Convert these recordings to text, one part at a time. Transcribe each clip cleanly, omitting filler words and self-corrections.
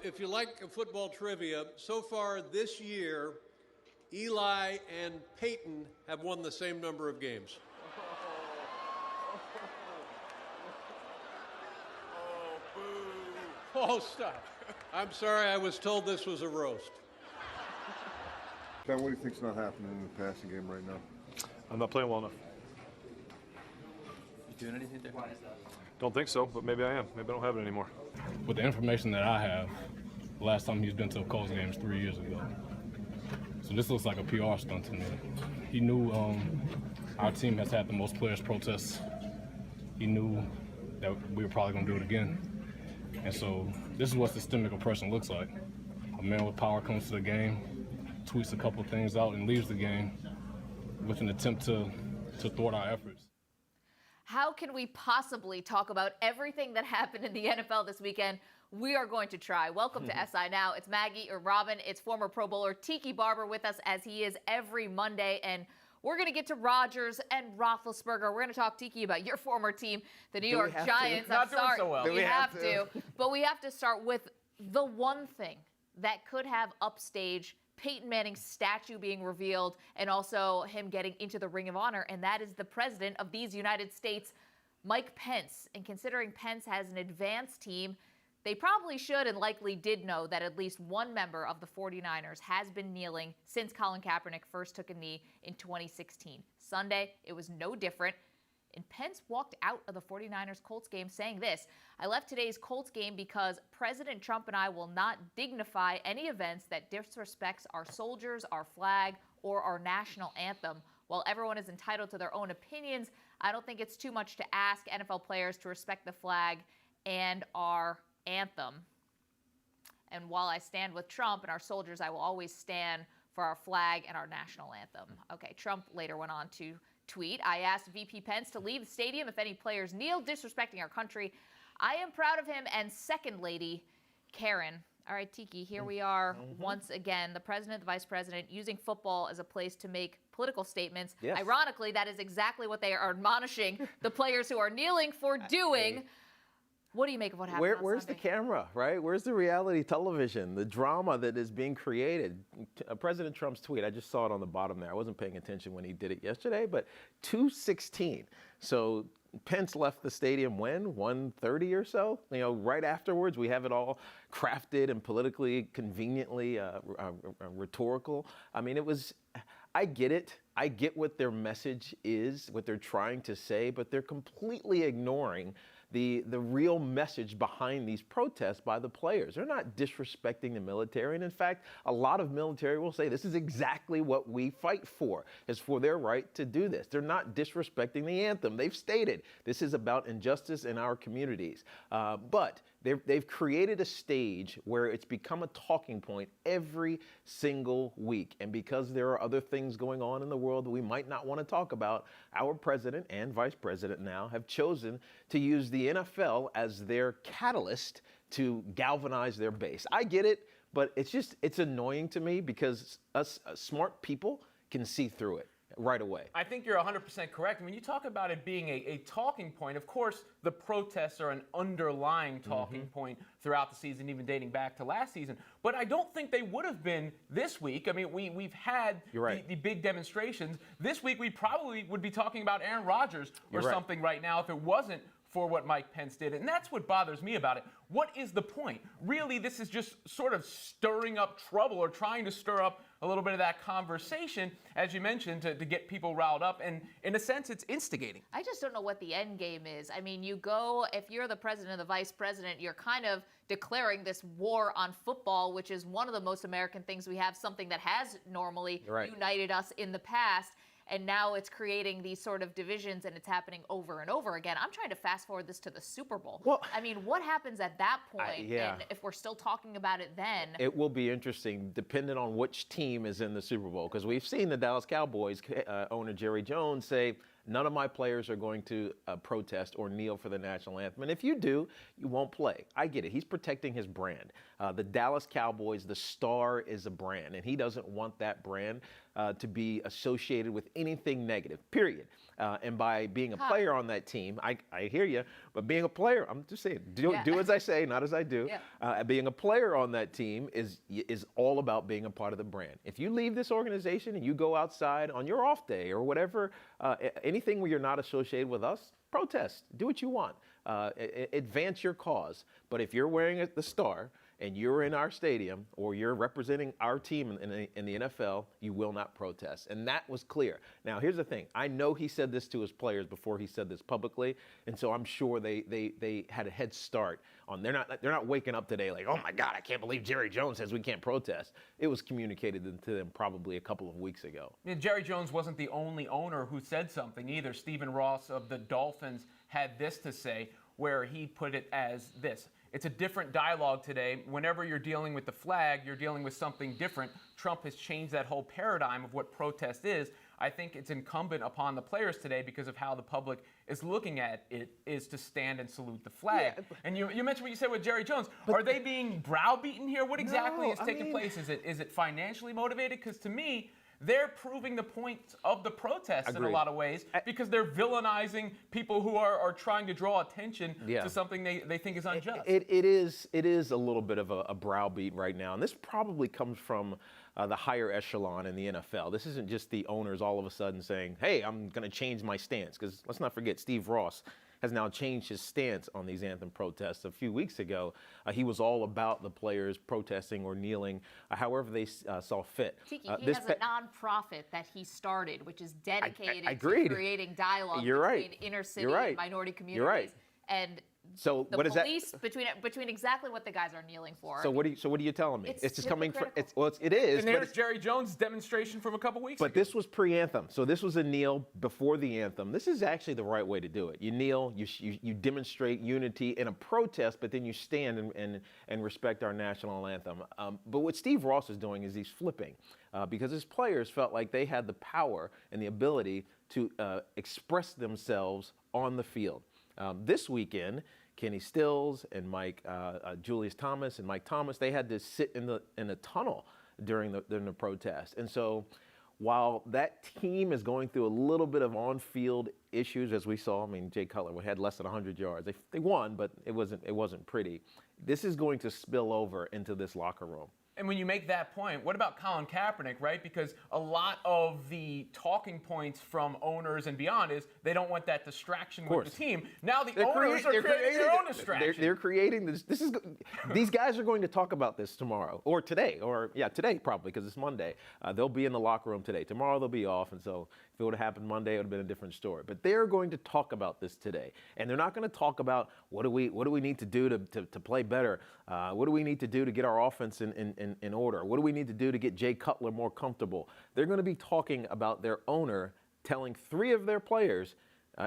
If you like football trivia, so far this year, Eli and Peyton have won the same number of games. Oh, stop. I'm sorry, I was told this was a roast. Ben, what do you think's not happening in the passing game right now? I'm not playing well enough. You doing anything different? Don't think so, but maybe I am. Maybe I don't have it anymore. With the information that I have, the last time he's been to a Colts game was 3 years ago. So this looks like a PR stunt to me. He knew our team has had the most players protests. He knew that we were probably going to do it again. And so this is what systemic oppression looks like. A man with power comes to the game, tweets a couple things out, and leaves the game with an attempt to thwart our efforts. How can we possibly talk about everything that happened in the NFL this weekend? We are going to try. Welcome to SI Now. It's Maggie or Robin. It's former Pro Bowler Tiki Barber with us, as he is every Monday. And we're going to get to Rodgers and Roethlisberger. We're going to talk, Tiki, about your former team, the New York Giants. Not doing so well. We have to. But we have to start with the one thing that could have upstaged Peyton Manning's statue being revealed and also him getting into the Ring of Honor, and that is the president of these United States, Mike Pence. And considering Pence has an advanced team, they probably should and likely did know that at least one member of the 49ers has been kneeling since Colin Kaepernick first took a knee in 2016. Sunday, it was no different. And Pence walked out of the 49ers-Colts game saying this: "I left today's Colts game because President Trump and I will not dignify any events that disrespects our soldiers, our flag, or our national anthem. While everyone is entitled to their own opinions, I don't think it's too much to ask NFL players to respect the flag and our anthem. And while I stand with Trump and our soldiers, I will always stand for our flag and our national anthem." Okay, Trump later went on to tweet, "I asked VP Pence to leave the stadium if any players kneel, disrespecting our country. I am proud of him." And second lady, Karen. All right, Tiki, here we are once again, the president, the vice president, using football as a place to make political statements. Yes. Ironically, that is exactly what they are admonishing the players who are kneeling for doing. What do you make of what happened on Where's the Sunday? camera, right? Where's the reality television, the drama that is being created? President Trump's tweet, I just saw it on the bottom there. I wasn't paying attention when he did it yesterday, but 2:16. So Pence left the stadium when? 1:30 or so? You know, right afterwards. We have it all crafted and politically conveniently rhetorical. I mean, it was, I get it. I get what their message is, what they're trying to say, but they're completely ignoring the real message behind these protests by the players. They're not disrespecting the military. And in fact, a lot of military will say this is exactly what we fight for, is for their right to do this. They're not disrespecting the anthem. They've stated this is about injustice in our communities. But they've created a stage where it's become a talking point every single week. And because there are other things going on in the world that we might not want to talk about, our president and vice president now have chosen to use the NFL as their catalyst to galvanize their base. I get it, but it's annoying to me because us smart people can see through it right away. I think you're 100% correct. I mean, you talk about it being a talking point. Of course, the protests are an underlying talking point throughout the season, even dating back to last season. But I don't think they would have been this week. I mean, we've had the big demonstrations. This week, we probably would be talking about Aaron Rodgers or something right now if it wasn't for what Mike Pence did. And that's what bothers me about it. What is the point? Really, this is just sort of stirring up trouble or trying to stir up a little bit of that conversation, as you mentioned, to get people riled up. And in a sense, it's instigating. I just don't know what the end game is. I mean, you go, if you're the president or the vice president, you're kind of declaring this war on football, which is one of the most American things we have, something that has normally united us in the past. And now it's creating these sort of divisions, and it's happening over and over again. I'm trying to fast forward this to the Super Bowl. Well, I mean, what happens at that point? And if we're still talking about it then? It will be interesting, depending on which team is in the Super Bowl, because we've seen the Dallas Cowboys owner Jerry Jones say, None of my players are going to protest or kneel for the national anthem. And if you do, you won't play. I get it. He's protecting his brand. The Dallas Cowboys, the star is a brand, and he doesn't want that brand to be associated with anything negative, period. And by being a player on that team, I hear you, but being a player, I'm just saying, do as I say, not as I do. Yeah. Being a player on that team is all about being a part of the brand. If you leave this organization and you go outside on your off day or whatever, anything where you're not associated with us, protest. Do what you want. Advance your cause. But if you're wearing the star and you're in our stadium or you're representing our team in the NFL, you will not protest. And that was clear. Now, here's the thing. I know he said this to his players before he said this publicly, and so I'm sure they had a head start on. They're not waking up today like, oh my God, I can't believe Jerry Jones says we can't protest. It was communicated to them probably a couple of weeks ago. Yeah, Jerry Jones wasn't the only owner who said something either. Stephen Ross of the Dolphins had this to say, where he put it as this. It's a different dialogue today. Whenever you're dealing with the flag, you're dealing with something different. Trump has changed that whole paradigm of what protest is. I think it's incumbent upon the players today, because of how the public is looking at it, is to stand and salute the flag. Yeah. And you mentioned what you said with Jerry Jones. Are they being browbeaten here? What exactly is taking place? Is it financially motivated? Because to me, they're proving the point of the protests in a lot of ways, because they're villainizing people who are trying to draw attention to something they think is unjust. It is a little bit of a browbeat right now, and this probably comes from the higher echelon in the NFL. This isn't just the owners all of a sudden saying, hey, I'm going to change my stance, because let's not forget Steve Ross has now changed his stance on these anthem protests. A few weeks ago, he was all about the players protesting or kneeling, however they saw fit. Tiki, he has a nonprofit that he started, which is dedicated to creating dialogue between inner city and minority communities. You're right. And so the what is police between exactly what the guys are kneeling for. So what are you telling me? It's just coming from it is. And there's Jerry Jones' demonstration from a couple weeks ago. But this was pre-anthem, so this was a kneel before the anthem. This is actually the right way to do it. You kneel, you demonstrate unity in a protest, but then you stand and respect our national anthem. But what Steve Ross is doing is he's flipping, because his players felt like they had the power and the ability to express themselves on the field. This weekend, Kenny Stills and Julius Thomas and Mike Thomas, they had to sit in the tunnel during the protest. And so while that team is going through a little bit of on-field issues, as we saw, I mean, Jay Cutler had less than 100 yards. They won, but it wasn't pretty. This is going to spill over into this locker room. And when you make that point, what about Colin Kaepernick, right? Because a lot of the talking points from owners and beyond is they don't want that distraction with the team. Now the owners are creating their own distraction. They're creating this. These guys are going to talk about this tomorrow or today, today probably, because it's Monday. They'll be in the locker room today. Tomorrow they'll be off, and so if it would have happened Monday, it would have been a different story. But they're going to talk about this today, and they're not going to talk about what do we need to do to play better. What do we need to do to get our offense in order? What do we need to do to get Jay Cutler more comfortable? They're going to be talking about their owner telling 3 of their players,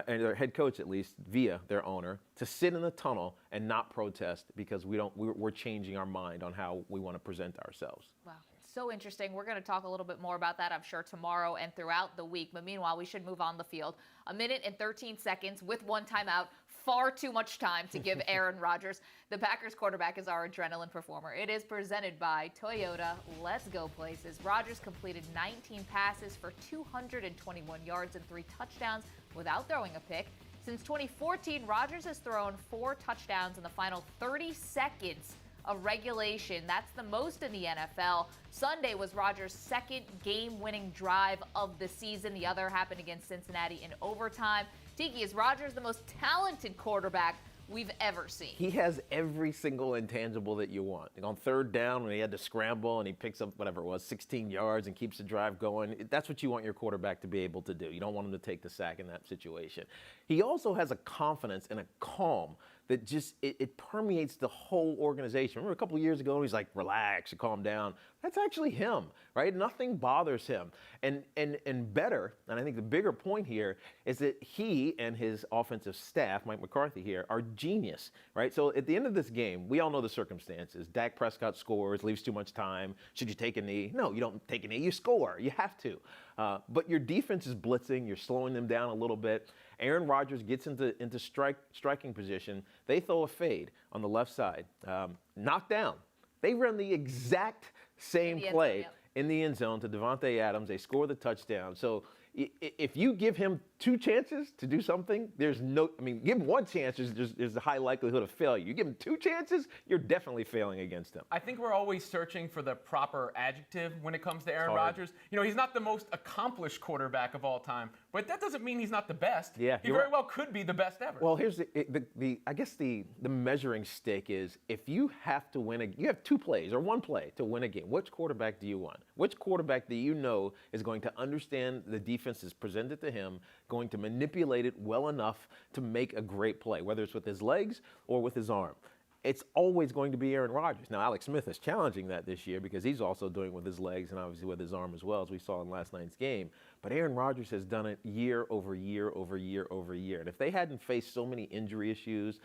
and their head coach at least, via their owner, to sit in the tunnel and not protest because we're changing our mind on how we want to present ourselves. Wow. So interesting. We're going to talk a little bit more about that, I'm sure, tomorrow and throughout the week. But meanwhile, we should move on the field. 1 minute and 13 seconds with 1 timeout. Far too much time to give Aaron Rodgers. The Packers quarterback is our adrenaline performer. It is presented by Toyota. Let's go places. Rodgers completed 19 passes for 221 yards and 3 touchdowns without throwing a pick. Since 2014, Rodgers has thrown 4 touchdowns in the final 30 seconds of regulation. That's the most in the NFL. Sunday was Rodgers' second game-winning drive of the season. The other happened against Cincinnati in overtime. Tiki, is Rodgers the most talented quarterback we've ever seen? He has every single intangible that you want. On 3rd down, when he had to scramble and he picks up whatever it was, 16 yards and keeps the drive going, that's what you want your quarterback to be able to do. You don't want him to take the sack in that situation. He also has a confidence and a calm that just it permeates the whole organization. Remember a couple of years ago, he's like, relax, calm down. That's actually him, right? Nothing bothers him. And better, and I think the bigger point here is that he and his offensive staff, Mike McCarthy here, are genius, right? So at the end of this game, we all know the circumstances. Dak Prescott scores, leaves too much time. Should you take a knee? No, you don't take a knee. You score. You have to. But your defense is blitzing. You're slowing them down a little bit. Aaron Rodgers gets into striking position. They throw a fade on the left side. Knocked down. They run the exact same play in the end zone to Davante Adams. They score the touchdown. So if you give him 2 chances to do something, give him 1 chance, there's a high likelihood of failure. You give him 2 chances, you're definitely failing against him. I think we're always searching for the proper adjective when it comes to Aaron Rodgers. You know, he's not the most accomplished quarterback of all time, but that doesn't mean he's not the best. Yeah, he very well could be the best ever. Well, here's I guess the measuring stick is if you have to win you have 2 plays or 1 play to win a game. Which quarterback do you want? Which quarterback do you know is going to understand the defense is presented to him, going to manipulate it well enough to make a great play, whether it's with his legs or with his arm? It's always going to be Aaron Rodgers. Now, Alex Smith is challenging that this year because he's also doing it with his legs and obviously with his arm as well, as we saw in last night's game. But Aaron Rodgers has done it year over year over year over year. And if they hadn't faced so many injury issues,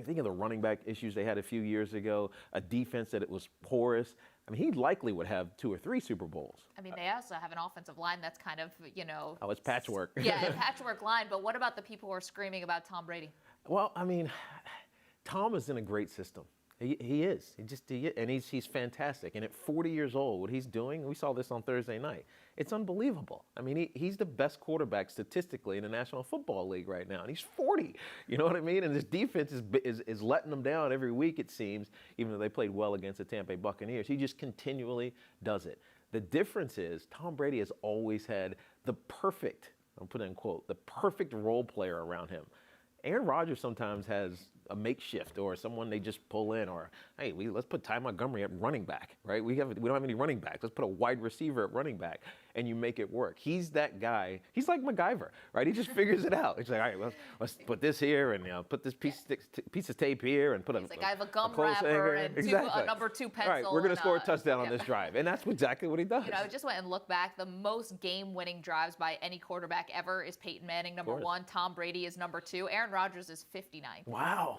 think of the running back issues they had a few years ago, a defense that it was porous, he likely would have 2 or 3 Super Bowls. They also have an offensive line that's kind of, Oh, it's patchwork. Yeah, a patchwork line. But what about the people who are screaming about Tom Brady? Well, Tom is in a great system. He is. And he's fantastic. And at 40 years old, what he's doing, we saw this on Thursday night. It's unbelievable. He's the best quarterback statistically in the National Football League right now. And he's 40. You know what I mean? And his defense is letting them down every week, it seems, even though they played well against the Tampa Bay Buccaneers. He just continually does it. The difference is Tom Brady has always had the perfect, I'll put it in quote, the perfect role player around him. Aaron Rodgers sometimes has a makeshift or someone they just pull in, or hey, let's put Ty Montgomery at running back, right? We don't have any running backs. Let's put a wide receiver at running back, and you make it work. He's that guy. He's like MacGyver, right? He just figures it out. He's like, all right, let's put this here and put this piece of tape here and put He's like, I have a gum wrapper and a number 2 pencil. All right, we're going to score a touchdown on this drive, and that's exactly what he does. I just went and looked back. The most game-winning drives by any quarterback ever is Peyton Manning, number 1. Tom Brady is number 2. Aaron Rodgers is 59. Wow.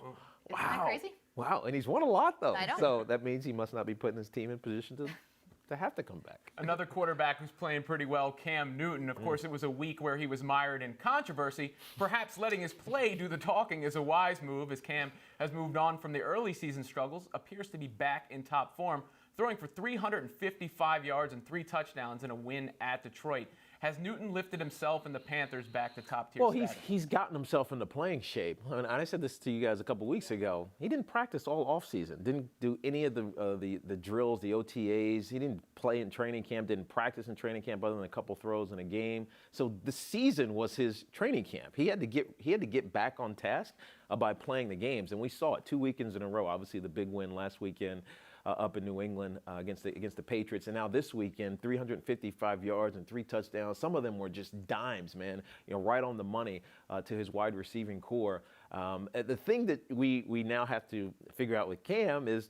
Isn't that crazy? Wow, and he's won a lot, though. I know. So that means he must not be putting his team in position to have to come back. Another quarterback who's playing pretty well, Cam Newton. Of course, it was a week where he was mired in controversy. Perhaps letting his play do the talking is a wise move, as Cam has moved on from the early season struggles, appears to be back in top form, throwing for 355 yards and 3 touchdowns in a win at Detroit. Has Newton lifted himself and the Panthers back to top-tier status? Well, he's gotten himself into playing shape. And I said this to you guys a couple weeks ago. He didn't practice all offseason. Didn't do any of the drills, the OTAs. He didn't play in training camp. Didn't practice in training camp other than a couple throws in a game. So the season was his training camp. He had to get back on task by playing the games, and we saw it 2 weekends in a row. Obviously, the big win last weekend. Up in New England against the Patriots, and now this weekend, 355 yards and 3 touchdowns. Some of them were just dimes, man. Right on the money to his wide receiving core. The thing that we now have to figure out with Cam is,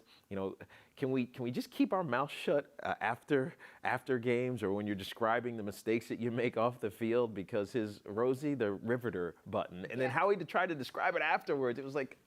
can we just keep our mouth shut after games or when you're describing the mistakes that you make off the field, because his Rosie the Riveter button, and then how he tried to describe it afterwards, it was like,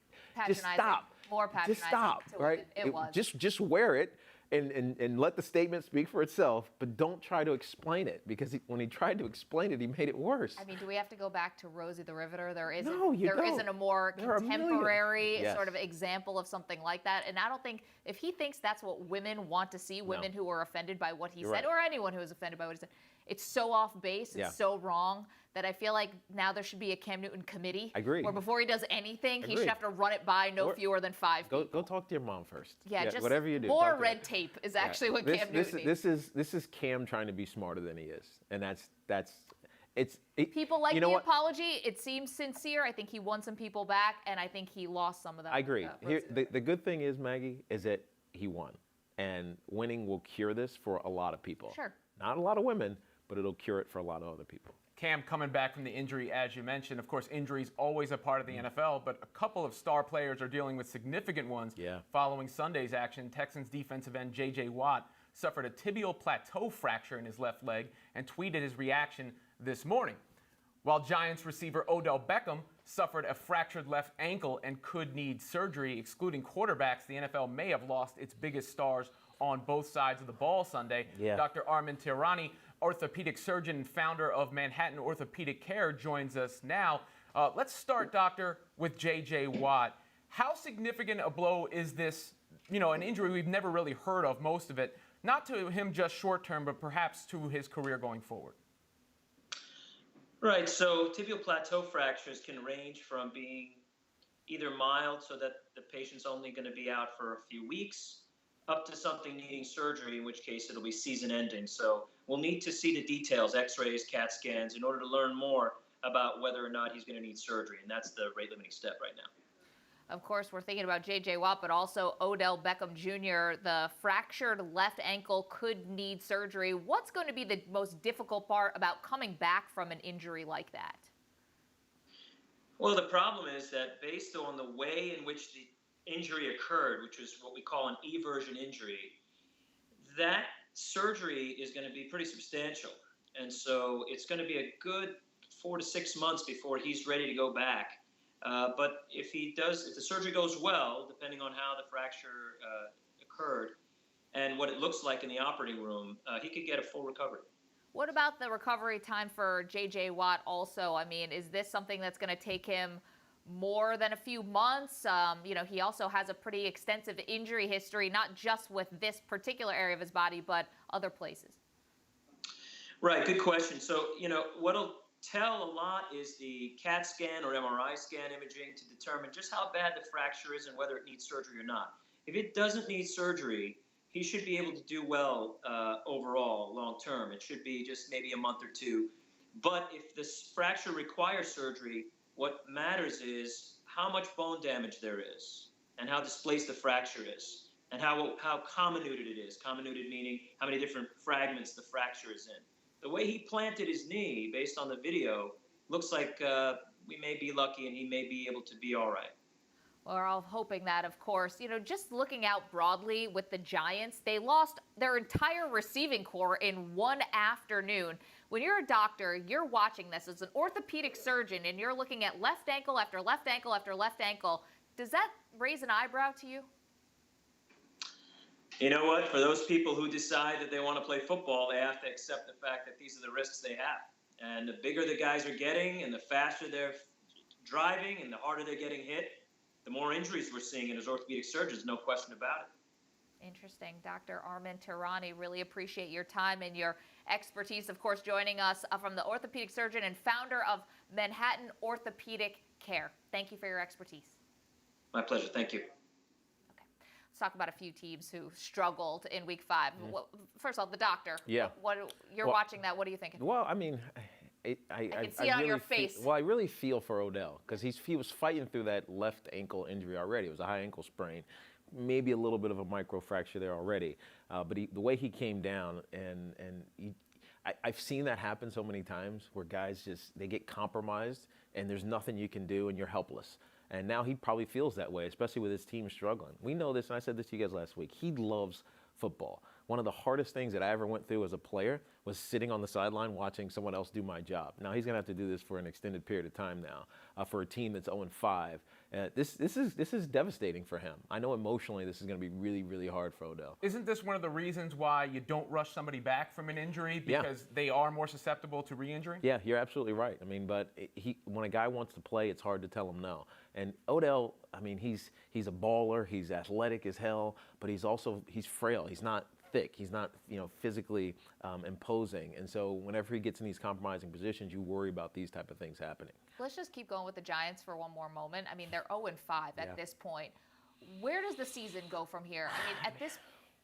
just stop. More patronizing. Just stop, right? It was. Just wear it and let the statement speak for itself, but don't try to explain it, because when he tried to explain it, he made it worse. Do we have to go back to Rosie the Riveter? There isn't a more contemporary sort of example of something like that. And I don't think, if he thinks that's what women want to see, women who are offended by what he said, or anyone who is offended by what he said, it's so off base, it's so wrong, that I feel like now there should be a Cam Newton committee. I agree. Where before he does anything, he should have to run it by fewer than 5 people. Go talk to your mom first. Yeah, just whatever you do. More red tape is actually what Cam Newton needs. This is Cam trying to be smarter than he is, and people like the apology. It seems sincere. I think he won some people back, and I think he lost some of them. I agree. The good thing is, Maggie, is that he won, and winning will cure this for a lot of people. Sure. Not a lot of women, but it'll cure it for a lot of other people. Cam coming back from the injury, as you mentioned. Of course, injuries always a part of the NFL, but a couple of star players are dealing with significant ones. Following Sunday's action, Texans defensive end J.J. Watt suffered a tibial plateau fracture in his left leg and tweeted his reaction this morning. While Giants receiver Odell Beckham suffered a fractured left ankle and could need surgery. Excluding quarterbacks, the NFL may have lost its biggest stars on both sides of the ball Sunday. Dr. Armin Tirani, orthopedic surgeon and founder of Manhattan Orthopedic Care, joins us now. Let's start, Doctor, with J.J. Watt. How significant a blow is this, an injury we've never really heard of, most of it, not to him just short term, but perhaps to his career going forward? Right, so tibial plateau fractures can range from being either mild, so that the patient's only going to be out for a few weeks, up to something needing surgery, in which case it'll be season-ending. So we'll need to see the details, x-rays, CAT scans, in order to learn more about whether or not he's going to need surgery, and that's the rate-limiting step right now. Of course, we're thinking about J.J. Watt, but also Odell Beckham Jr. The fractured left ankle could need surgery. What's going to be the most difficult part about coming back from an injury like that? Well, the problem is that based on the way in which the injury occurred, which is what we call an eversion injury, that surgery is going to be pretty substantial. And so it's going to be a good 4 to 6 months before he's ready to go back. But if the surgery goes well, depending on how the fracture occurred and what it looks like in the operating room, he could get a full recovery. What about the recovery time for J.J. Watt also? I mean, is this something that's going to take him more than a few months? He also has a pretty extensive injury history, not just with this particular area of his body, but other places. Right, good question. So, what'll tell a lot is the CAT scan or MRI scan imaging to determine just how bad the fracture is and whether it needs surgery or not. If it doesn't need surgery, he should be able to do well overall long term. It should be just maybe a month or two. But if this fracture requires surgery, what matters is how much bone damage there is and how displaced the fracture is and how comminuted it is. Comminuted meaning how many different fragments the fracture is in. The way he planted his knee, based on the video, looks like we may be lucky and he may be able to be all right. Well, we're all hoping that, of course. Just looking out broadly with the Giants, they lost their entire receiving core in one afternoon. When you're a doctor, you're watching this as an orthopedic surgeon, and you're looking at left ankle after left ankle after left ankle. Does that raise an eyebrow to you? You know what? For those people who decide that they want to play football, they have to accept the fact that these are the risks they have. And the bigger the guys are getting and the faster they're driving and the harder they're getting hit, the more injuries we're seeing. And as orthopedic surgeons, no question about it. Interesting. Dr. Armin Tirani, really appreciate your time and your expertise. Of course, joining us from the orthopedic surgeon and founder of Manhattan Orthopedic Care. Thank you for your expertise. My pleasure. Thank you. Let's talk about a few teams who struggled in Week 5. Well, first of all, the doctor. You're watching that. What are you thinking? Well, I mean, I can see it on your face. I really feel for Odell because he was fighting through that left ankle injury already. It was a high ankle sprain, maybe a little bit of a microfracture there already. But the way he came down, I've seen that happen so many times where guys they get compromised and there's nothing you can do and you're helpless. And now he probably feels that way, especially with his team struggling. We know this, and I said this to you guys last week. He loves football. One of the hardest things that I ever went through as a player was sitting on the sideline watching someone else do my job. Now he's going to have to do this for an extended period of time now for a team that's 0-5. This is devastating for him. I know emotionally this is going to be really, really hard for Odell. Isn't this one of the reasons why you don't rush somebody back from an injury because they are more susceptible to re-injury? Yeah, you're absolutely right. I mean, but when a guy wants to play, it's hard to tell him no. And Odell, I mean, he's a baller. He's athletic as hell, but he's frail. He's not thick. He's not, physically imposing. And so whenever he gets in these compromising positions, you worry about these type of things happening. Let's just keep going with the Giants for one more moment. I mean, they're 0-5 at this point. Where does the season go from here? I mean, at this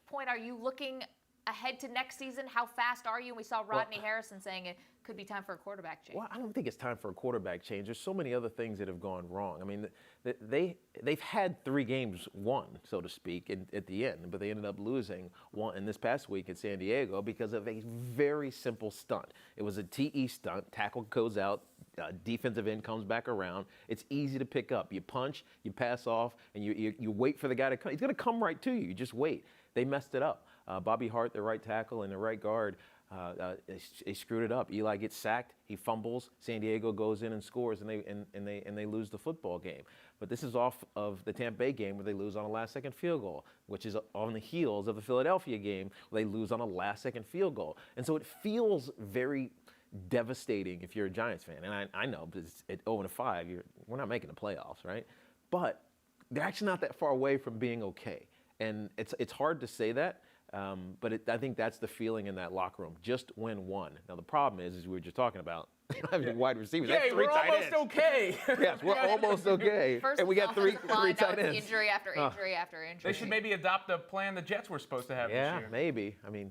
point, are you looking ahead to next season? How fast are you? And we saw Rodney Harrison saying it could be time for a quarterback change. Well, I don't think it's time for a quarterback change. There's so many other things that have gone wrong. I mean, they've had 3 games won, so to speak, at the end, but they ended up losing one in this past week at San Diego because of a very simple stunt. It was a TE stunt. Tackle goes out, defensive end comes back around. It's easy to pick up. You punch, you pass off, and you wait for the guy to come. He's going to come right to you. You just wait. They messed it up. Bobby Hart, the right tackle, and the right guard, they screwed it up. Eli gets sacked, he fumbles, San Diego goes in and scores, and they lose the football game. But this is off of the Tampa Bay game where they lose on a last-second field goal, which is on the heels of the Philadelphia game where they lose on a last-second field goal. And so it feels very devastating if you're a Giants fan. And I know, but it's at 0-5, we're not making the playoffs, right? But they're actually not that far away from being okay. And it's hard to say that. But I think that's the feeling in that locker room. Just win one. Now the problem is we were just talking about, you don't have any wide receivers. Yay, we're almost okay. Yes, we're almost okay. First and we got three tight ends. Injury after injury after injury. They should maybe adopt the plan the Jets were supposed to have this year. Yeah, maybe. I mean,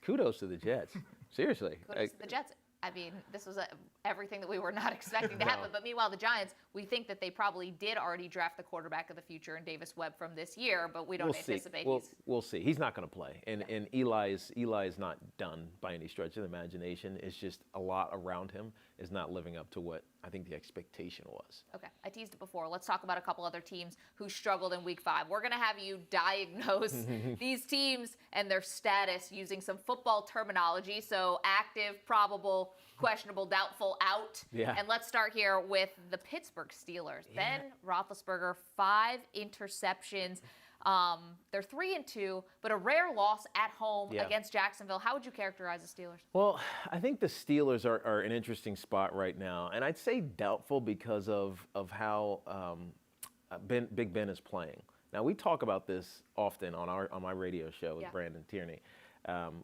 kudos to the Jets. Seriously. Kudos to the Jets. I mean, this was everything that we were not expecting to happen. But meanwhile, the Giants, we think that they probably did already draft the quarterback of the future in Davis Webb from this year, but we don't anticipate We'll see. He's not going to play. And Eli's not done by any stretch of the imagination. It's just a lot around him is not living up to what I think the expectation was. Okay, I teased it before. Let's talk about a couple other teams who struggled in Week 5. We're going to have you diagnose these teams and their status using some football terminology. So active, probable, questionable, doubtful, out. Yeah. And let's start here with the Pittsburgh Steelers. Ben Roethlisberger, 5 interceptions. They're 3-2, but a rare loss at home against Jacksonville. How would you characterize the Steelers? Well, I think the Steelers are an interesting spot right now, and I'd say doubtful because of how Big Ben is playing. Now we talk about this often on my radio show with Brandon Tierney.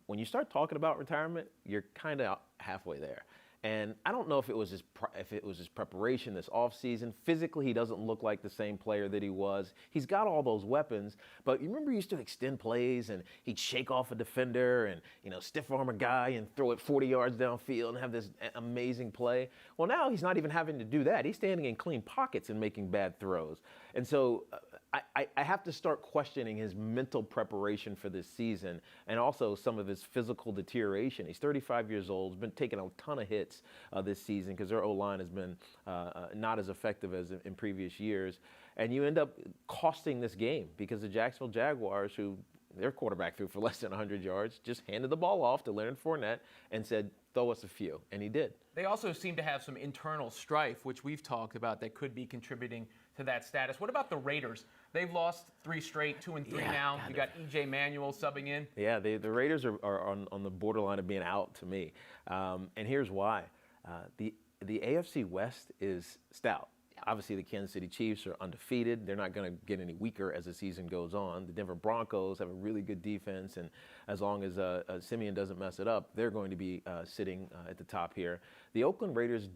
When you start talking about retirement, you're kind of halfway there. And I don't know if it was his preparation this offseason. Physically, he doesn't look like the same player that he was. He's got all those weapons, but you remember he used to extend plays and he'd shake off a defender and stiff arm a guy and throw it 40 yards downfield and have this amazing play. Well, now he's not even having to do that. He's standing in clean pockets and making bad throws. And so I have to start questioning his mental preparation for this season and also some of his physical deterioration. He's 35 years old, has been taking a ton of hits this season because their O-line has been not as effective as in previous years. And you end up costing this game because the Jacksonville Jaguars, who their quarterback threw for less than 100 yards, just handed the ball off to Leonard Fournette and said, throw us a few, and he did. They also seem to have some internal strife, which we've talked about, that could be contributing to that status. What about the Raiders? They've lost 3 straight, 2-3 now. You got E.J. Manuel subbing in. Yeah, the Raiders are on the borderline of being out to me. And here's why. The AFC West is stout. Obviously, the Kansas City Chiefs are undefeated. They're not going to get any weaker as the season goes on. The Denver Broncos have a really good defense, and as long as Simeon doesn't mess it up, they're going to be sitting at the top here. The Oakland Raiders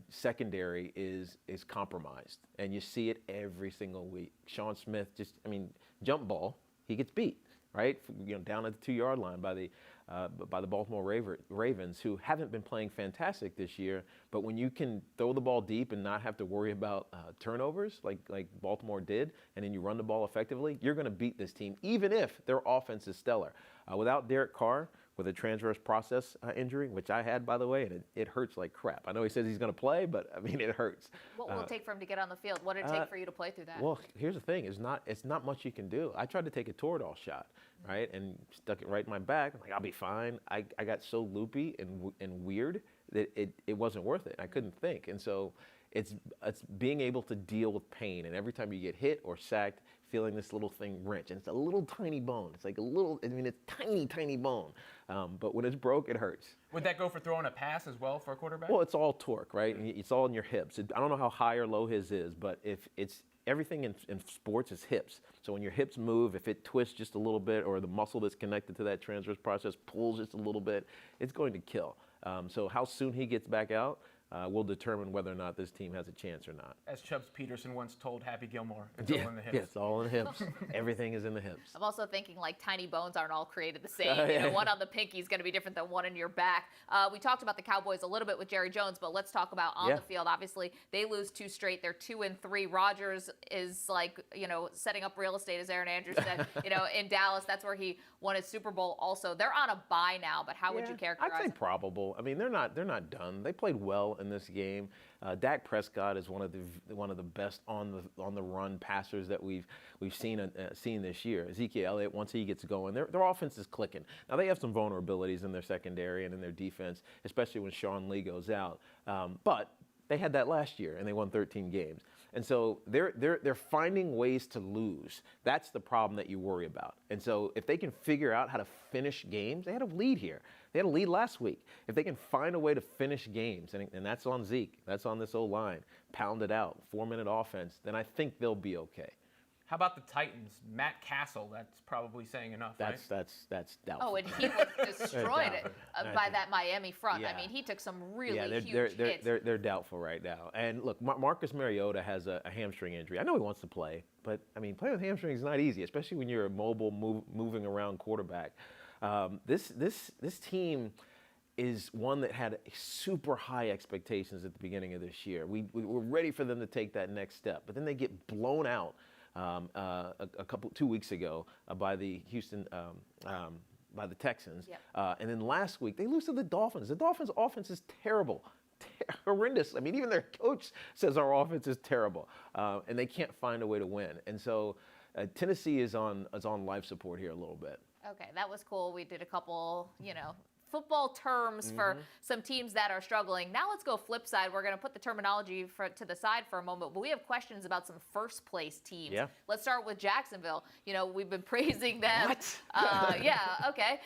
secondary is compromised, and you see it every single week. Sean Smith jump ball, he gets beat, right? Down at the 2-yard line by the Baltimore Ravens, who haven't been playing fantastic this year. But when you can throw the ball deep and not have to worry about turnovers like Baltimore did, and then you run the ball effectively, you're going to beat this team, even if their offense is stellar. Without Derek Carr, with a transverse process injury, which I had, by the way, and it hurts like crap. I know he says he's going to play, but, it hurts. What will it take for him to get on the field? What did it take for you to play through that? Well, here's the thing. It's not much you can do. I tried to take a Toradol shot, right, and stuck it right in my back. I'm like, I'll be fine. I got so loopy and weird that it wasn't worth it. I couldn't think. And so it's being able to deal with pain. And every time you get hit or sacked, feeling this little thing wrench. And it's a little tiny bone. It's like it's tiny, tiny bone. But when it's broke, it hurts. Would that go for throwing a pass as well for a quarterback? Well, it's all torque, right? It's all in your hips. I don't know how high or low his is, but if it's everything in sports is hips. So when your hips move, if it twists just a little bit or the muscle that's connected to that transverse process pulls just a little bit, it's going to kill. So how soon he gets back out, will determine whether or not this team has a chance or not. As Chubbs Peterson once told Happy Gilmore, it's all in the hips. Yeah, it's all in the hips. Everything is in the hips. I'm also thinking like tiny bones aren't all created the same. One on the pinky is going to be different than one in your back. We talked about the Cowboys a little bit with Jerry Jones, but let's talk about on the field. Obviously, they lose 2 straight. They're 2-3. Rodgers is like, setting up real estate, as Aaron Andrews said, in Dallas. That's where he won his Super Bowl also. They're on a bye now, but how would you characterize I'd say it? probable. I mean, they're not done. They played well in this game. Dak Prescott is one of the best on the run passers that we've seen this year. Ezekiel Elliott, once he gets going, their offense is clicking. Now they have some vulnerabilities in their secondary and in their defense, especially when Sean Lee goes out. But they had that last year and they won 13 games. And so they're finding ways to lose. That's the problem that you worry about. And so if they can figure out how to finish games, they had a lead here. They had a lead last week. If they can find a way to finish games, and that's on Zeke, that's on this O-line, pound it out, 4-minute offense, then I think they'll be okay. How about the Titans? Matt Castle, that's probably saying enough, right? That's doubtful. Oh, and he was destroyed by that Miami front. I mean, he took some really huge hits. They're doubtful right now. And look, Marcus Mariota has a hamstring injury. I know he wants to play, but I mean, playing with hamstrings is not easy, especially when you're a mobile, moving around quarterback. This team is one that had super high expectations at the beginning of this year. We were ready for them to take that next step, but then they get blown out 2 weeks ago by the by the Texans. Yep. And then last week, they lose to the Dolphins. The Dolphins' offense is terrible. Horrendous. I mean, even their coach says our offense is terrible, and they can't find a way to win. And so Tennessee is on life support here a little bit. Okay, that was cool. We did a couple, football terms for some teams that are struggling. Now let's go flip side. We're going to put the terminology to the side for a moment, but we have questions about some first place teams. Yeah. Let's start with Jacksonville. We've been praising them. What? Okay.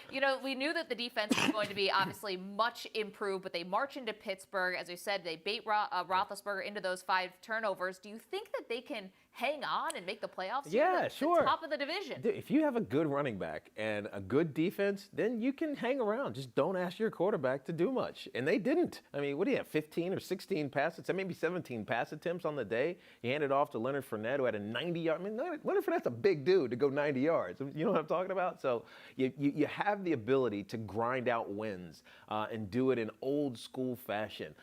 We knew that the defense was going to be obviously much improved, but they march into Pittsburgh. As we said, they bait Roethlisberger into those 5 turnovers. Do you think that they can hang on and make the playoffs? Yeah, sure. The top of the division. Dude, if you have a good running back and a good defense, then you can hang around. Just don't ask your quarterback to do much. And they didn't. I mean, what do you have, 15 or 16 pass attempts, maybe 17 pass attempts on the day? He handed off to Leonard Fournette, who had a 90-yard. I mean, Leonard Fournette's a big dude to go 90 yards. You know what I'm talking about? So you have the ability to grind out wins and do it in old school fashion.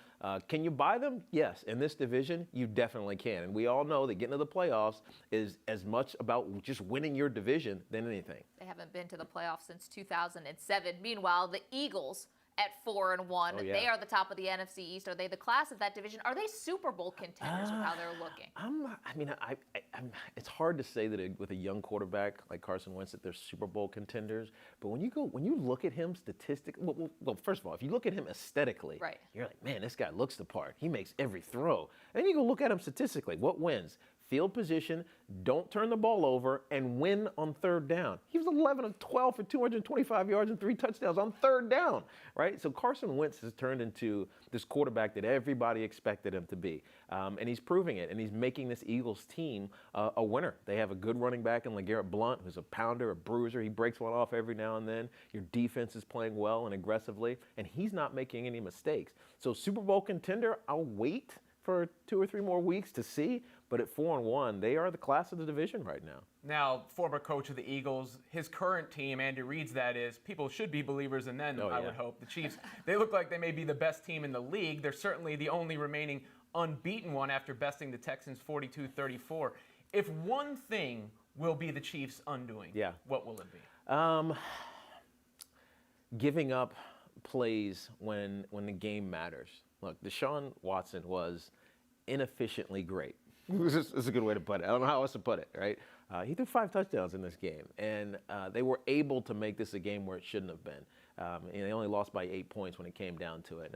Can you buy them? Yes. In this division, you definitely can. And we all know that getting to the playoffs is as much about just winning your division than anything. They haven't been to the playoffs since 2007. Meanwhile, the Eagles at 4-1. Oh, yeah. They are the top of the NFC East. Are they the class of that division? Are they Super Bowl contenders with how they're looking? It's hard to say that with a young quarterback like Carson Wentz that they're Super Bowl contenders. But when you look at him statistically, well, first of all, if you look at him aesthetically, right, you're like, man, this guy looks the part. He makes every throw. And then you go look at him statistically. What wins? Field position, don't turn the ball over, and win on 3rd down. He was 11 of 12 for 225 yards and 3 touchdowns on 3rd down, right? So Carson Wentz has turned into this quarterback that everybody expected him to be. And he's proving it, and he's making this Eagles team a winner. They have a good running back in LeGarrette Blount, who's a pounder, a bruiser. He breaks one off every now and then. Your defense is playing well and aggressively, and he's not making any mistakes. So Super Bowl contender, I'll wait for 2 or 3 more weeks to see. But at 4-1, they are the class of the division right now. Now, former coach of the Eagles, his current team, Andy Reid's that is, people should be believers in them, I would hope. The Chiefs, they look like they may be the best team in the league. They're certainly the only remaining unbeaten one after besting the Texans 42-34. If one thing will be the Chiefs' undoing, what will it be? Giving up plays when the game matters. Look, Deshaun Watson was inefficiently great. This is a good way to put it. I don't know how else to put it, right? He threw 5 touchdowns in this game, and they were able to make this a game where it shouldn't have been. And they only lost by 8 points when it came down to it.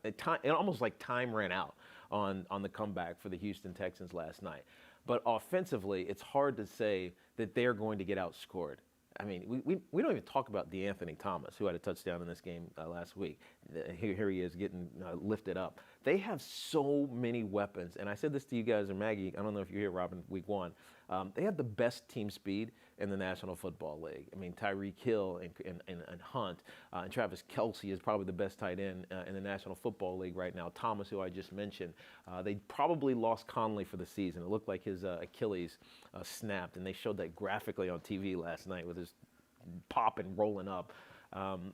It almost like time ran out on the comeback for the Houston Texans last night. But offensively, it's hard to say that they're going to get outscored. I mean, we don't even talk about DeAnthony Thomas, who had a touchdown in this game last week. Here he is getting lifted up. They have so many weapons. And I said this to you guys in Maggie. I don't know if you're here, Robin, week 1. They have the best team speed. in the National Football League. I mean, Tyreek Hill and Hunt and Travis Kelce is probably the best tight end in the National Football League right now. Thomas, who I just mentioned, they probably lost Conley for the season. It looked like his Achilles snapped, and they showed that graphically on TV last night with his popping, rolling up.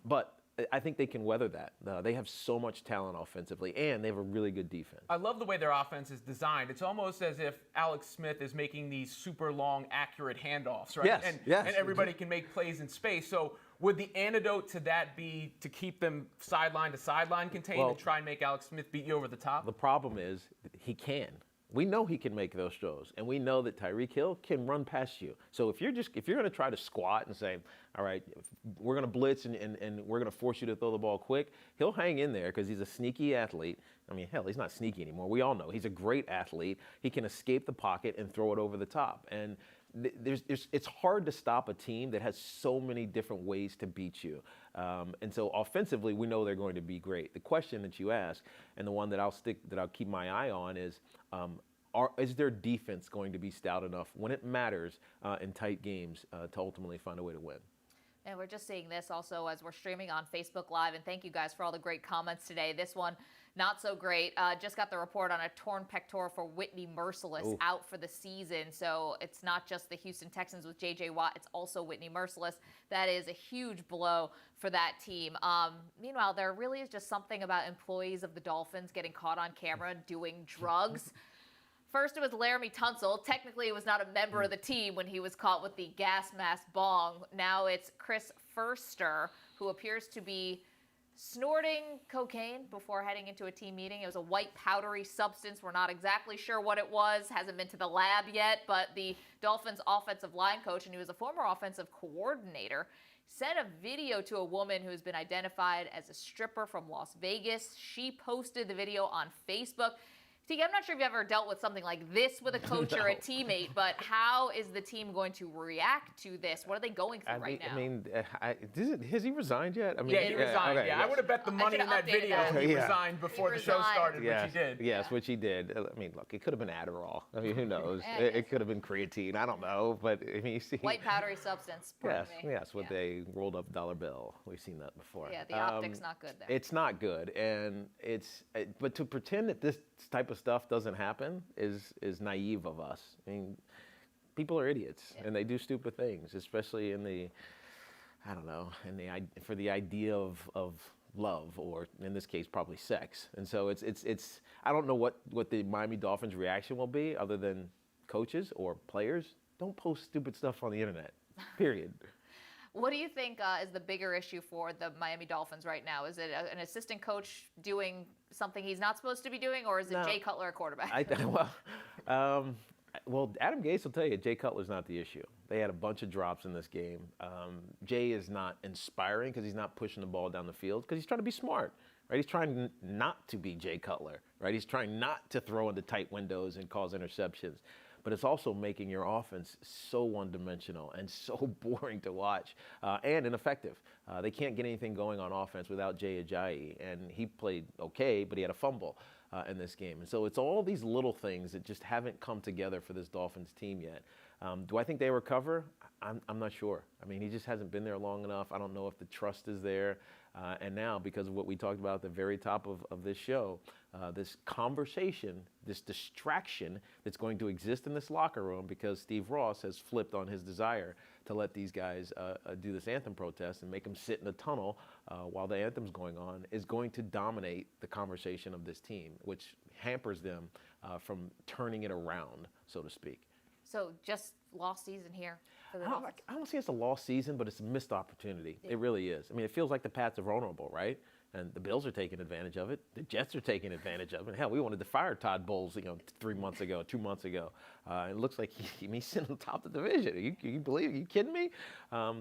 But I think they can weather that. They have so much talent offensively, and they have a really good defense. I love the way their offense is designed. It's almost as if Alex Smith is making these super long, accurate handoffs, right? Yes, and everybody can make plays in space. So would the antidote to that be to keep them sideline to sideline contained and try and make Alex Smith beat you over the top? The problem is he can. We know he can make those throws, and we know that Tyreek Hill can run past you. So if you're going to try to squat and say, all right, we're going to blitz and we're going to force you to throw the ball quick, he'll hang in there because he's a sneaky athlete. I mean, hell, he's not sneaky anymore. We all know he's a great athlete. He can escape the pocket and throw it over the top. And it's hard to stop a team that has so many different ways to beat you. And so offensively, we know they're going to be great. The question that you ask, and the one that I'll keep my eye on is their defense going to be stout enough when it matters in tight games to ultimately find a way to win? And we're just seeing this also as we're streaming on Facebook Live. And thank you guys for all the great comments today. This one, not so great. Just got the report on a torn pectoral for Whitney Mercilus out for the season. So it's not just the Houston Texans with J.J. Watt. It's also Whitney Mercilus. That is a huge blow for that team. Meanwhile, there really is just something about employees of the Dolphins getting caught on camera doing drugs. First, it was Laramie Tunsil. Technically, he was not a member of the team when he was caught with the gas mask bong. Now it's Chris Furster, who appears to be snorting cocaine before heading into a team meeting. It was a white powdery substance. We're not exactly sure what it was. Hasn't been to the lab yet, but the Dolphins offensive line coach, and he was a former offensive coordinator, sent a video to a woman who's been identified as a stripper from Las Vegas. She posted the video on Facebook. Tiki, I'm not sure if you've ever dealt with something like this with a coach or a teammate, but how is the team going to react to this? What are they going through right now? I mean, has he resigned yet? I mean, yeah, he resigned. Okay, yes. I would have bet the money in that video he resigned before the show started, which he did. Yes, which he did. I mean, look, it could have been Adderall. I mean, who knows? It could have been creatine. I don't know. But I mean, you see. White powdery substance. Yes, with a rolled up dollar bill. We've seen that before. Yeah, the optics not good there. It's not good. And but to pretend that this type of stuff doesn't happen is naive of us. I mean, people are idiots and they do stupid things, especially in for the idea of love, or in this case probably sex. And so it's I don't know what the Miami Dolphins reaction will be, other than coaches or players don't post stupid stuff on the internet. Period. What do you think is the bigger issue for the Miami Dolphins right now? Is it an assistant coach doing something he's not supposed to be doing, or is it Jay Cutler, a quarterback? Well, Adam Gase will tell you Jay Cutler's not the issue. They had a bunch of drops in this game. Jay is not inspiring because he's not pushing the ball down the field because he's trying to be smart. Right? He's trying not to be Jay Cutler. Right? He's trying not to throw into tight windows and cause interceptions. But it's also making your offense so one-dimensional and so boring to watch and ineffective. They can't get anything going on offense without Jay Ajayi, and he played okay, but he had a fumble in this game. And so it's all these little things that just haven't come together for this Dolphins team yet. Do I think they recover? I'm not sure. I mean, he just hasn't been there long enough. I don't know if the trust is there. And now, because of what we talked about at the very top of this show, this conversation, this distraction that's going to exist in this locker room because Steve Ross has flipped on his desire to let these guys do this anthem protest and make them sit in a tunnel while the anthem's going on, is going to dominate the conversation of this team, which hampers them from turning it around, so to speak. So just lost season here for the Dolphins? I don't see it's a lost season, but it's a missed opportunity. Yeah. It really is. I mean, it feels like the Pats are vulnerable, right? And the Bills are taking advantage of it. The Jets are taking advantage of it. Hell, we wanted to fire Todd Bowles, 2 months ago. It looks like he's sitting on top of the division. Are you kidding me?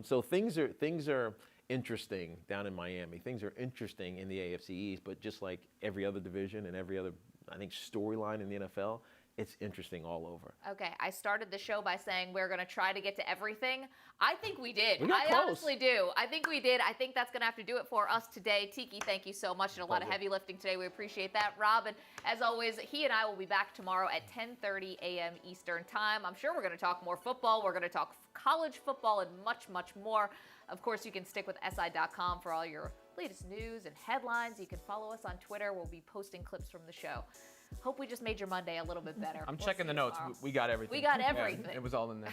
So things are interesting down in Miami. Things are interesting in the AFC East, but just like every other division and every other, I think, storyline in the NFL, it's interesting all over. Okay, I started the show by saying we're going to try to get to everything. I think we did. We got I close. honestly do. I think we did. I think that's going to have to do it for us today. Tiki, thank you so much. And a lot of heavy lifting today. We appreciate that. Rob, and as always, he and I will be back tomorrow at 10:30 a.m. Eastern Time. I'm sure we're going to talk more football. We're going to talk college football and much, much more. Of course, you can stick with SI.com for all your latest news and headlines. You can follow us on Twitter. We'll be posting clips from the show. Hope we just made your Monday a little bit better. I'm checking the notes. Tomorrow. We got everything. We got everything. Yeah, it was all in there.